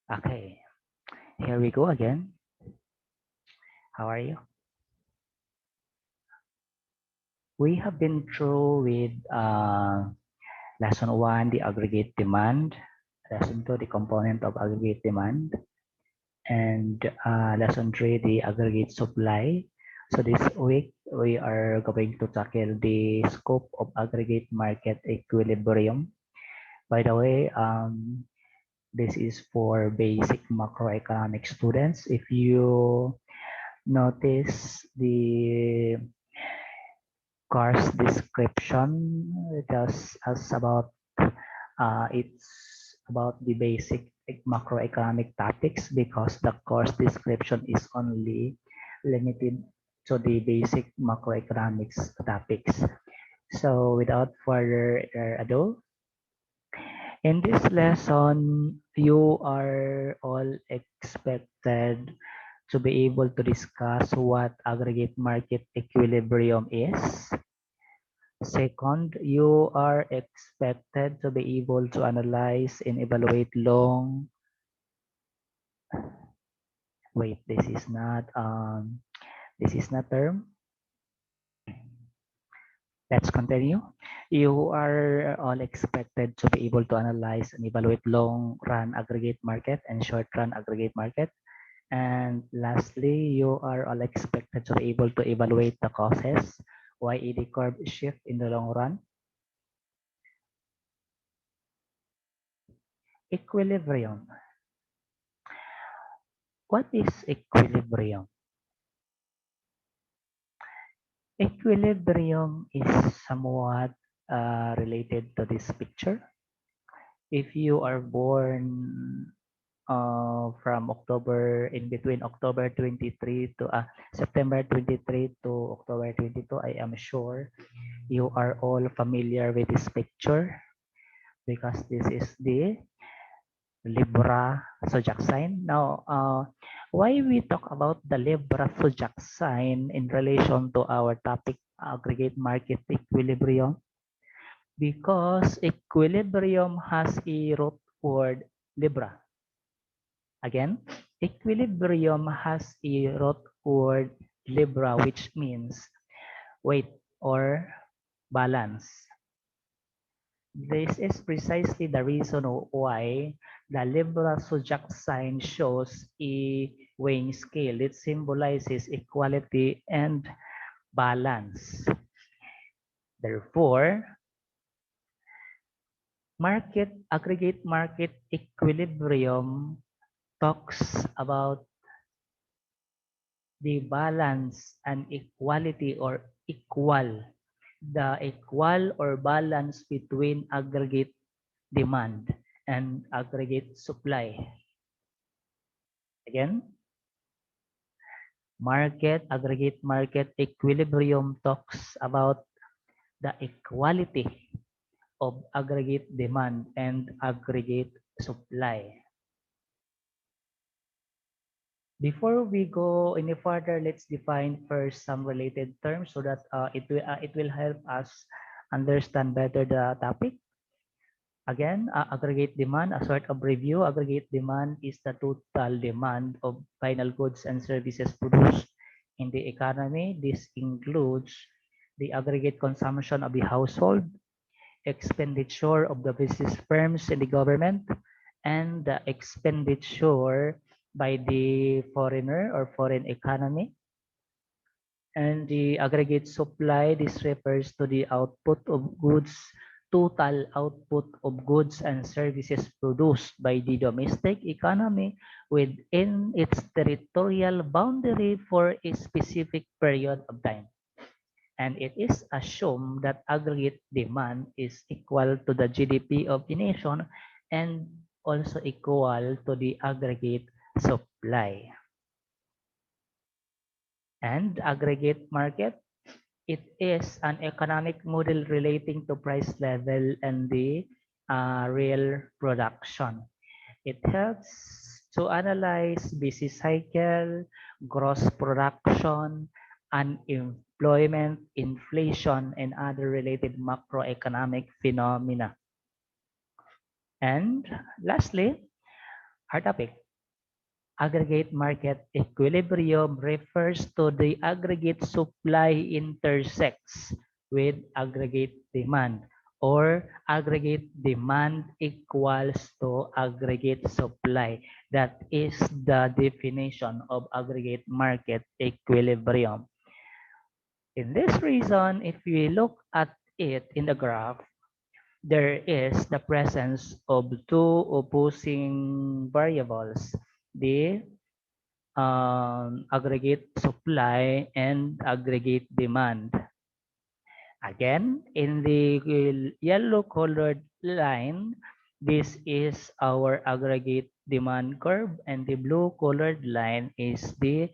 Okay, here we go again. How are you? We have been through with lesson 1, the aggregate demand, lesson 2, the component of aggregate demand, and lesson 3, the aggregate supply. So this week, we are going to tackle the scope of aggregate market equilibrium. By the way, this is for basic macroeconomic students. If you notice the course description, it tells us about it's about the basic macroeconomic topics because the course description is only limited to the basic macroeconomics topics. So without further ado, in this lesson, you are all expected to be able to discuss what aggregate market equilibrium is. Second, you are expected to be able to analyze and evaluate wait, this is not term. Let's continue. You are all expected to be able to analyze and evaluate long run aggregate market and short run aggregate market. And lastly, you are all expected to be able to evaluate the causes why ED curve shift in the long run. Equilibrium. What is equilibrium? Equilibrium is somewhat related to this picture. If you are born from October, in between October 23 to September 23 to October 22, I am sure you are all familiar with this picture because this is the Libra zodiac sign. Now, why we talk about the Libra zodiac sign in relation to our topic aggregate market equilibrium? Because equilibrium has a root word Libra. Again, equilibrium has a root word Libra, which means weight or balance. This is precisely the reason why the Libra zodiac sign shows a weighing scale. It symbolizes equality and balance. Therefore, aggregate market equilibrium talks about the balance and equality or the equal or balance between aggregate demand and aggregate supply. Again, aggregate market equilibrium talks about the equality of aggregate demand and aggregate supply. Before we go any further, let's define first some related terms so that it will help us understand better the topic. Again, aggregate demand, a sort of review. Aggregate demand is the total demand of final goods and services produced in the economy. This includes the aggregate consumption of the household, expenditure of the business firms and the government, and the expenditure by the foreigner or foreign economy. And the aggregate supply, this refers to the output of goods, total output of goods and services produced by the domestic economy within its territorial boundary for a specific period of time. And it is assumed that aggregate demand is equal to the GDP of the nation and also equal to the aggregate supply. And aggregate market, it is an economic model relating to price level and the real production. It helps to analyze business cycle, gross production, unemployment, inflation, and other related macroeconomic phenomena. And lastly, Our topic, aggregate market equilibrium, refers to the aggregate supply intersects with aggregate demand, or aggregate demand equals to aggregate supply. That is the definition of aggregate market equilibrium. In this reason, if we look at it in the graph, there is the presence of two opposing variables, the aggregate supply and aggregate demand. Again, in the yellow colored line, this is our aggregate demand curve, and the blue colored line is the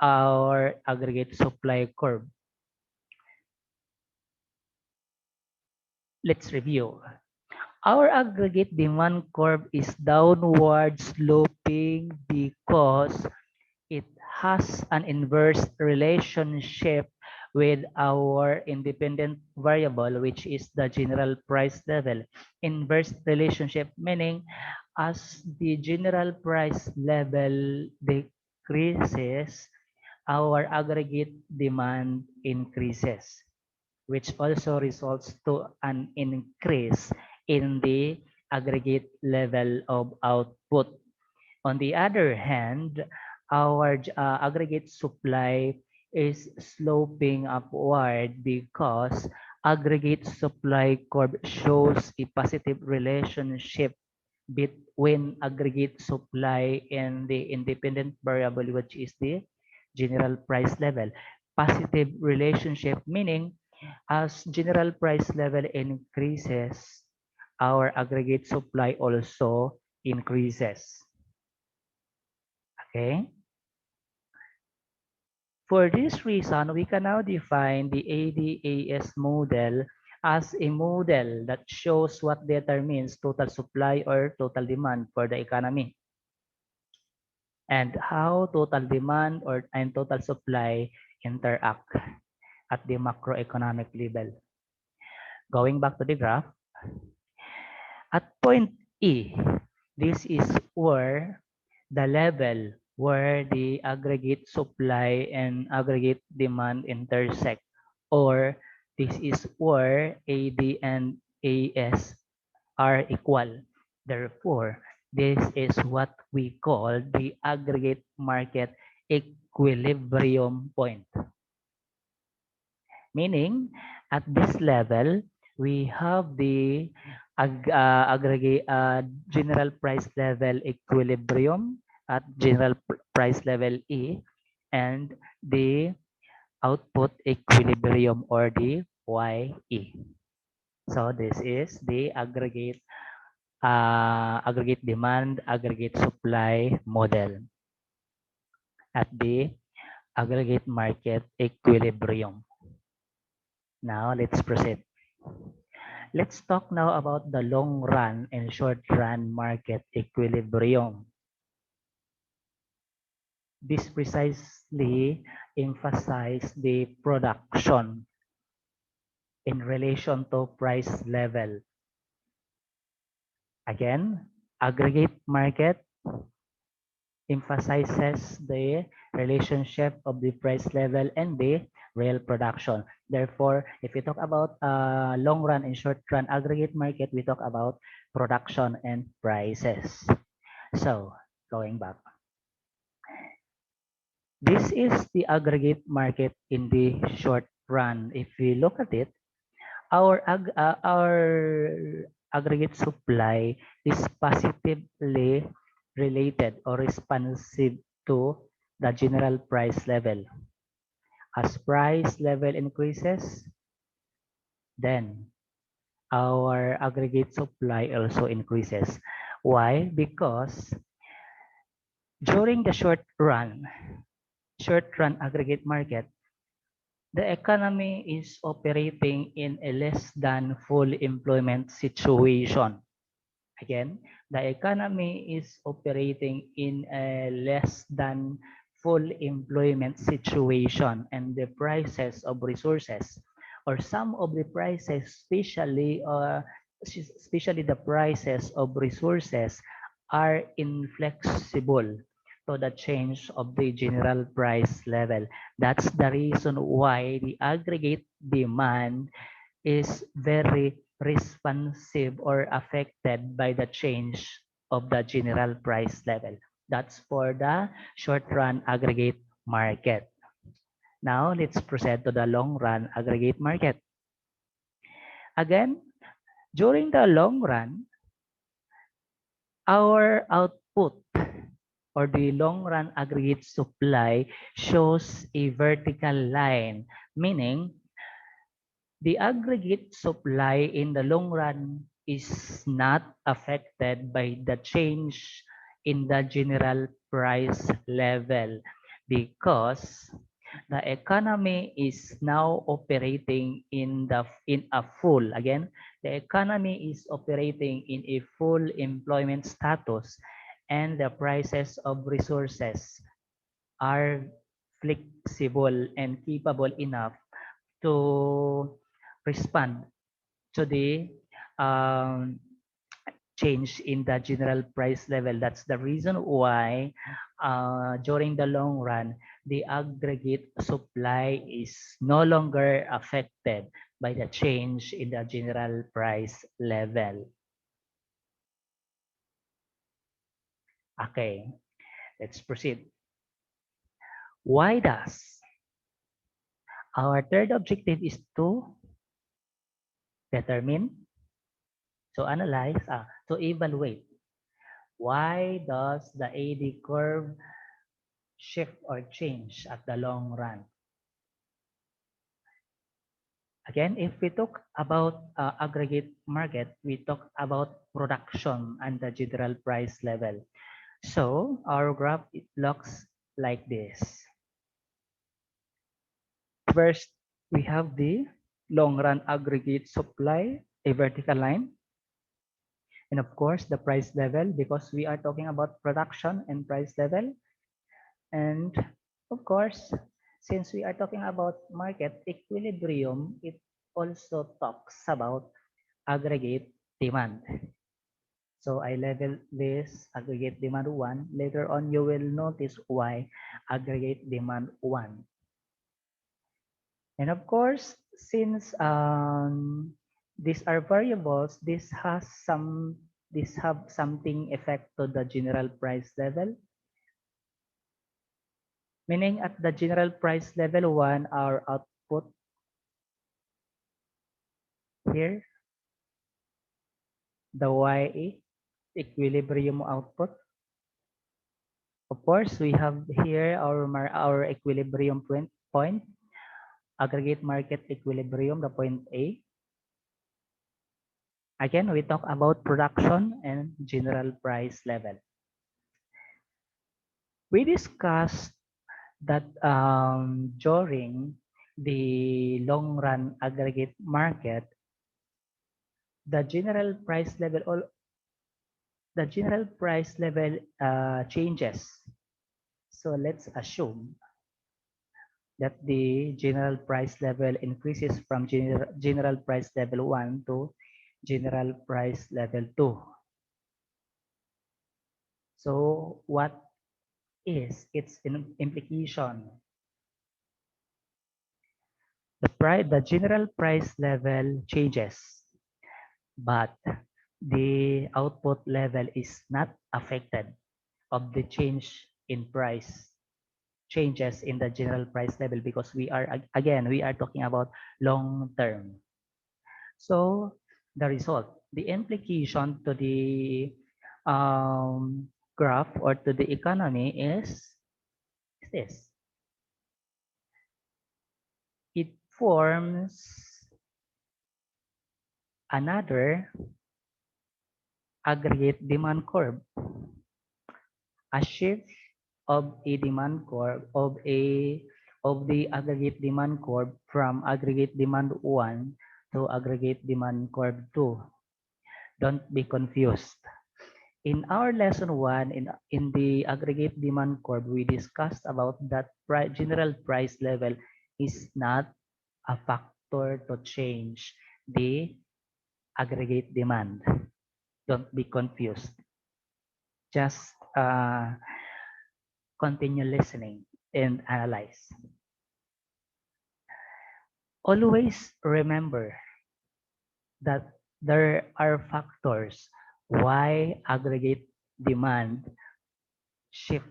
our aggregate supply curve. Let's review. Our aggregate demand curve is downward sloping because it has an inverse relationship with our independent variable, which is the general price level. Inverse relationship meaning as the general price level decreases, our aggregate demand increases, which also results to an increase in the aggregate level of output. On the other hand, our aggregate supply is sloping upward because aggregate supply curve shows a positive relationship between aggregate supply and the independent variable, which is the general price level. Positive relationship meaning as general price level increases, our aggregate supply also increases. Okay. For this reason, we can now define the ADAS model as a model that shows what determines total supply or total demand for the economy, and how total demand and total supply interact at the macroeconomic level. Going back to the graph, at point E, this is where the level where the aggregate supply and aggregate demand intersect, or this is where AD and AS are equal. Therefore, this is what we call the aggregate market equilibrium point. Meaning, at this level, we have the aggregate general price level equilibrium at general price level E, and the output equilibrium, or the YE. So this is the aggregate demand, aggregate supply model at the aggregate market equilibrium. Now let's proceed. Let's talk now about the long run and short run market equilibrium. This precisely emphasizes the production in relation to price level. Again, aggregate market emphasizes the relationship of the price level and the real production. Therefore, if we talk about long run and short run aggregate market, we talk about production and prices. So, going back. This is the aggregate market in the short run. If we look at it, our aggregate supply is positively related or responsive to the general price level. As price level increases, then our aggregate supply also increases. Why? Because during the short run aggregate market, the economy is operating in a less than full employment situation. Again, the economy is operating in a less than full employment situation, and the prices of resources, or some of the prices, especially the prices of resources, are inflexible to the change of the general price level. That's the reason why the aggregate demand is very responsive or affected by the change of the general price level. That's for the short run aggregate market. Now let's proceed to the long run aggregate market. Again, during the long run, our output or the long run aggregate supply shows a vertical line, meaning the aggregate supply in the long run is not affected by the change in the general price level because the economy is now operating in a full, again, the economy is operating in a full employment status, and the prices of resources are flexible and capable enough to respond to the um, change in the general price level. That's the reason why during the long run, the aggregate supply is no longer affected by the change in the general price level. Okay, let's proceed. Why does? Our third objective is to determine, to analyze, to evaluate. Why does the AD curve shift or change at the long run? Again, if we talk about aggregate market, we talk about production and the general price level. So our graph, it looks like this. First, we have the long run aggregate supply, a vertical line. And of course, the price level, because we are talking about production and price level. And of course, since we are talking about market equilibrium, it also talks about aggregate demand. So I level this aggregate demand 1. Later on, you will notice why aggregate demand 1. And of course, since these are variables, this have something effect to the general price level. Meaning at the general price level 1, our output here, the YE, equilibrium output. Of course, we have here our equilibrium point, aggregate market equilibrium, the point A. Again, we talk about production and general price level. We discussed that during the long run aggregate market, the general price level changes. So let's assume that the general price level increases from general price level 1 to general price level 2. So what is its implication? The general price level changes, but the output level is not affected of the change in price changes in the general price level because we are talking about long term. So the result, the implication to the graph or to the economy is this. It forms another aggregate demand curve, a shift of a demand curve of the aggregate demand curve from aggregate demand 1 to aggregate demand curve 2. Don't be confused. In our lesson 1, in the aggregate demand curve, we discussed about that general price level is not a factor to change the aggregate demand. Don't be confused. Just continue listening and analyze. Always remember that there are factors why aggregate demand shift.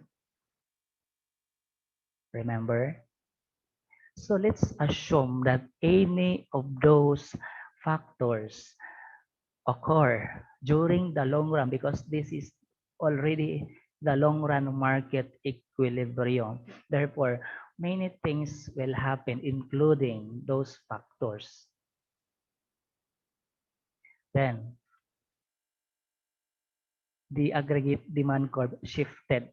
Remember? So let's assume that any of those factors occur during the long run because this is already the long run market equilibrium. Therefore, many things will happen, including those factors. Then, the aggregate demand curve shifted.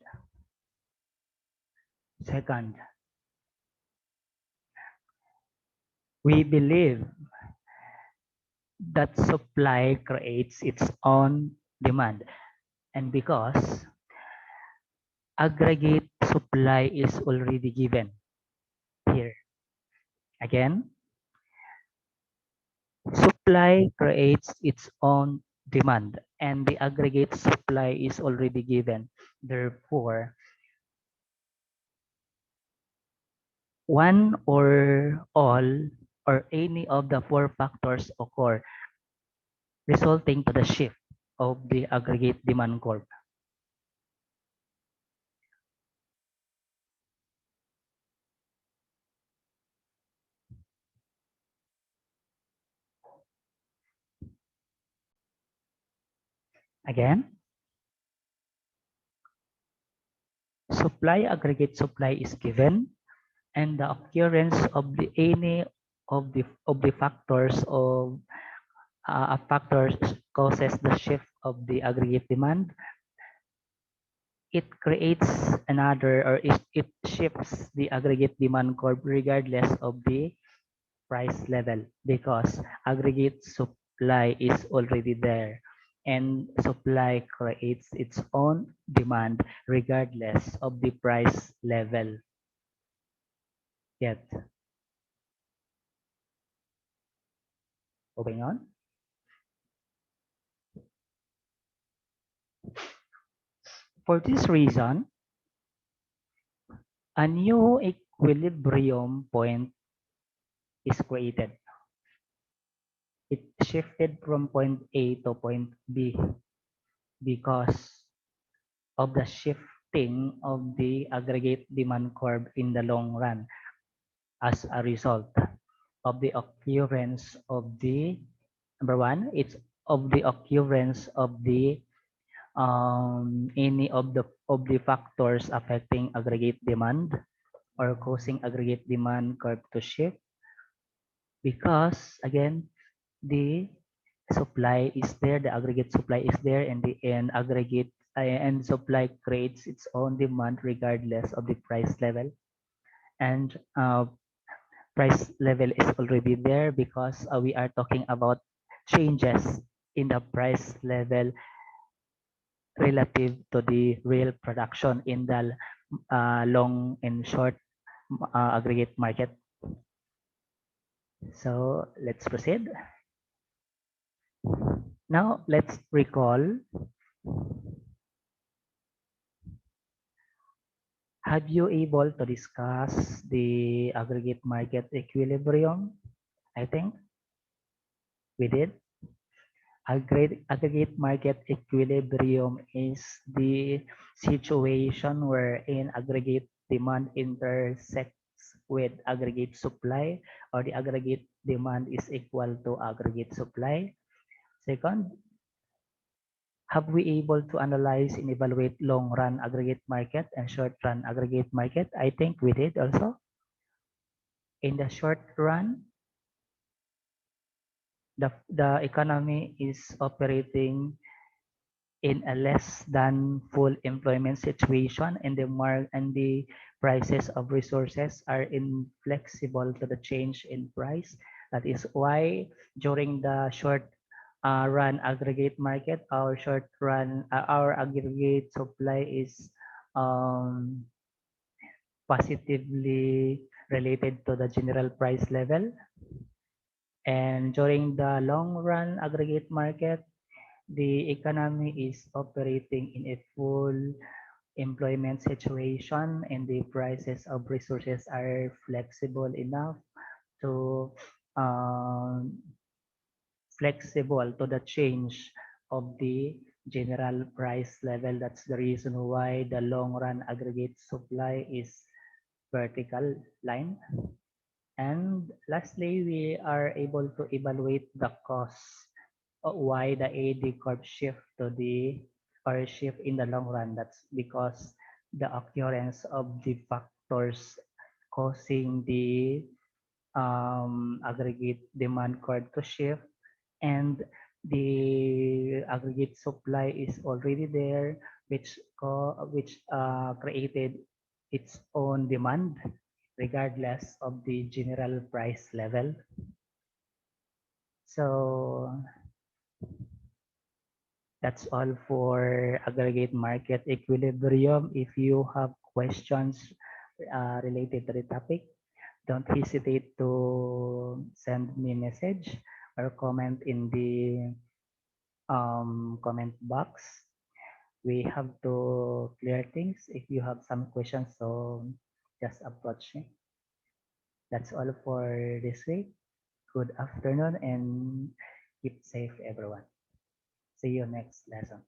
Second, we believe that supply creates its own demand. And because aggregate supply is already given here. Again, supply creates its own demand and the aggregate supply is already given. Therefore, one or all or any of the four factors occur, resulting to the shift of the aggregate demand curve. Again, supply aggregate supply is given and the occurrence of the any of the factors of factors causes the shift of the aggregate demand. It creates another or it shifts the aggregate demand curve regardless of the price level because aggregate supply is already there and supply creates its own demand regardless of the price level. Yet, moving on. For this reason, a new equilibrium point is created. It shifted from point A to point B because of the shifting of the aggregate demand curve in the long run as a result of the occurrence of the number one, it's of the occurrence of the any of the factors affecting aggregate demand or causing aggregate demand curve to shift because again the supply is there, the aggregate supply is there, and the end aggregate and supply creates its own demand regardless of the price level. And price level is already there because we are talking about changes in the price level relative to the real production in the long and short aggregate market. So let's proceed. Now let's recall. Have you able to discuss the aggregate market equilibrium? I think we did. Aggregate market equilibrium is the situation wherein aggregate demand intersects with aggregate supply or the aggregate demand is equal to aggregate supply. Second, have we able to analyze and evaluate long run aggregate market and short run aggregate market? I think we did also. In the short run, the economy is operating in a less than full employment situation and the prices of resources are inflexible to the change in price. That is why during the short run aggregate market, our aggregate supply is um, positively related to the general price level. And during the long run aggregate market, the economy is operating in a full employment situation and the prices of resources are flexible enough to um, flexible to the change of the general price level. That's the reason why the long run aggregate supply is vertical line. And lastly, we are able to evaluate the costs of why the AD curve shift to the or shift in the long run. That's because the occurrence of the factors causing the aggregate demand curve to shift, and the aggregate supply is already there, which created its own demand regardless of the general price level. So that's all for aggregate market equilibrium. If you have questions related to the topic, don't hesitate to send me a message or comment in the comment box. We have to clear things. If you have some questions, so just approach me. That's all for this week. Good afternoon and keep safe, everyone. See you next lesson.